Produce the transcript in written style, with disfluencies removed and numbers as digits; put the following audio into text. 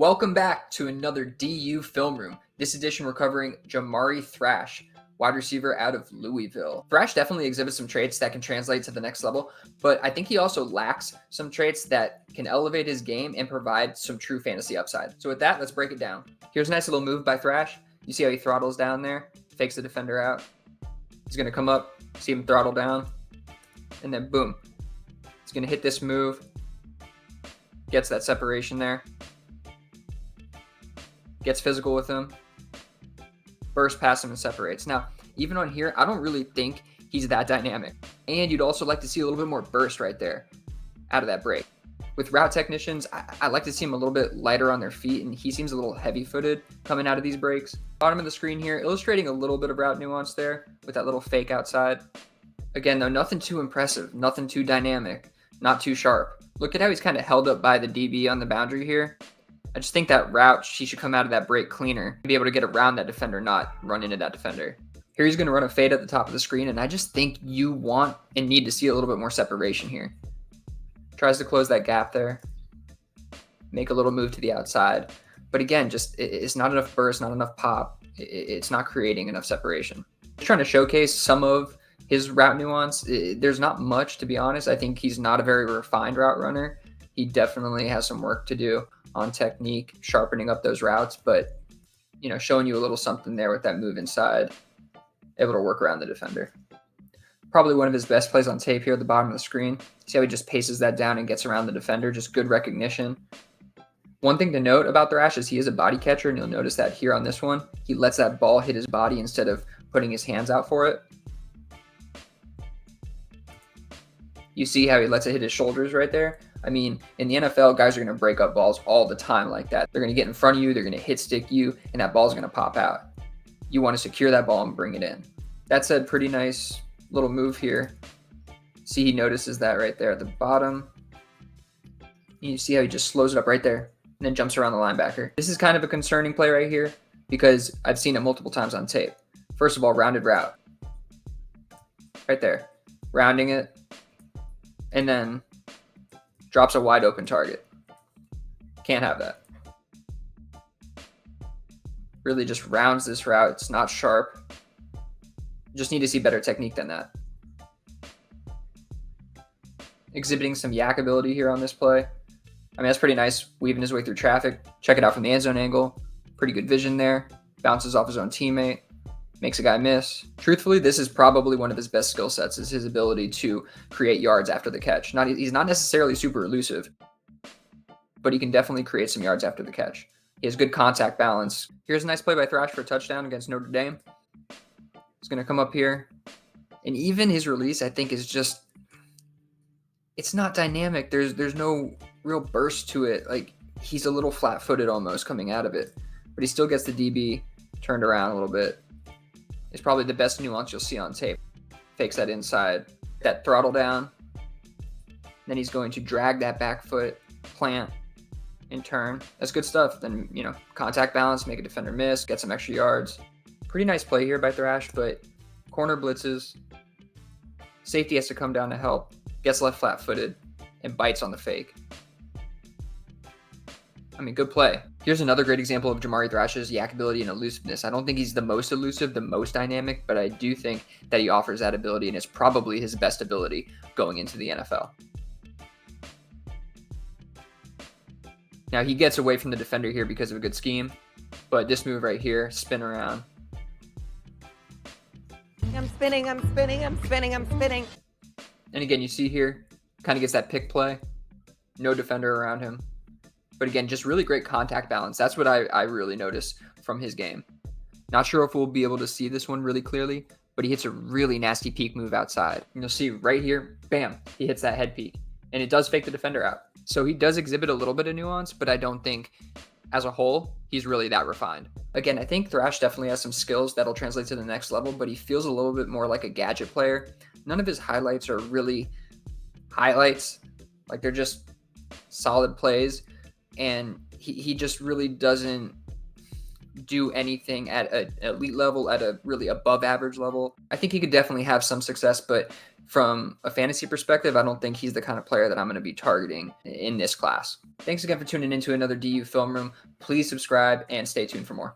Welcome back to another DU Film Room. This edition we're covering Jamari Thrash, wide receiver out of Louisville. Thrash definitely exhibits some traits that can translate to the next level, but I think he also lacks some traits that can elevate his game and provide some true fantasy upside. So with that, let's break it down. Here's a nice little move by Thrash. You see how he throttles down there, fakes the defender out. He's going to come up, see him throttle down, and then boom. He's going to hit this move, gets that separation there. Gets physical with him, bursts past him and separates. Now, even on here, I don't really think he's that dynamic. And you'd also like to see a little bit more burst right there out of that break. With route technicians, I like to see him a little bit lighter on their feet, and he seems a little heavy-footed coming out of these breaks. Bottom of the screen here, illustrating a little bit of route nuance there with that little fake outside. Again, though, nothing too impressive, nothing too dynamic, not too sharp. Look at how he's kind of held up by the DB on the boundary here. I just think that route, he should come out of that break cleaner, be able to get around that defender, not run into that defender. Here he's going to run a fade at the top of the screen, and I just think you want and need to see a little bit more separation here. Tries to close that gap there, make a little move to the outside. But again, just it's not enough burst, not enough pop. It's not creating enough separation. Just trying to showcase some of his route nuance. There's not much, to be honest. I think he's not a very refined route runner. He definitely has some work to do on technique, sharpening up those routes, but showing you a little something there with that move inside, able to work around the defender. Probably one of his best plays on tape here at the bottom of the screen. See how he just paces that down and gets around the defender, just good recognition. One thing to note about Thrash is he is a body catcher, and you'll notice that here on this one, he lets that ball hit his body instead of putting his hands out for it. You see how he lets it hit his shoulders right there? I mean, in the NFL, guys are going to break up balls all the time like that. They're going to get in front of you, they're going to hit stick you, and that ball's going to pop out. You want to secure that ball and bring it in. That said, pretty nice little move here. See, he notices that right there at the bottom. You see how he just slows it up right there and then jumps around the linebacker. This is kind of a concerning play right here because I've seen it multiple times on tape. First of all, rounded route. Right there. Rounding it. And then drops a wide open target. Can't have that. Really just rounds this route. It's not sharp. Just need to see better technique than that. Exhibiting some yak ability here on this play. I mean, that's pretty nice. Weaving his way through traffic. Check it out from the end zone angle. Pretty good vision there. Bounces off his own teammate. Makes a guy miss. Truthfully, this is probably one of his best skill sets, is his ability to create yards after the catch. He's not necessarily super elusive, but he can definitely create some yards after the catch. He has good contact balance. Here's a nice play by Thrash for a touchdown against Notre Dame. He's going to come up here, and even his release, I think, is just, it's not dynamic. There's no real burst to it. Like, he's a little flat-footed almost coming out of it, but he still gets the DB turned around a little bit. It's probably the best nuance you'll see on tape. Fakes that inside, that throttle down. Then he's going to drag that back foot, plant, and turn. That's good stuff. Then, contact balance, make a defender miss, get some extra yards. Pretty nice play here by Thrash, but corner blitzes. Safety has to come down to help. Gets left flat-footed and bites on the fake. I mean, good play. Here's another great example of Jamari Thrash's yak ability and elusiveness. I don't think he's the most elusive, the most dynamic, but I do think that he offers that ability, and it's probably his best ability going into the NFL. Now, he gets away from the defender here because of a good scheme, but this move right here, spin around. I'm spinning. And again, you see here, kind of gets that pick play. No defender around him. But again, just really great contact balance. That's what I really notice from his game. Not sure if we'll be able to see this one really clearly, but he hits a really nasty peek move outside. And you'll see right here, bam, he hits that head peek. And it does fake the defender out. So he does exhibit a little bit of nuance, but I don't think, as a whole, he's really that refined. Again, I think Thrash definitely has some skills that'll translate to the next level, but he feels a little bit more like a gadget player. None of his highlights are really highlights. Like, they're just solid plays. And he just really doesn't do anything at an elite level, at a really above average level. I think he could definitely have some success, but from a fantasy perspective, I don't think he's the kind of player that I'm going to be targeting in this class. Thanks again for tuning into another DU Film Room. Please subscribe and stay tuned for more.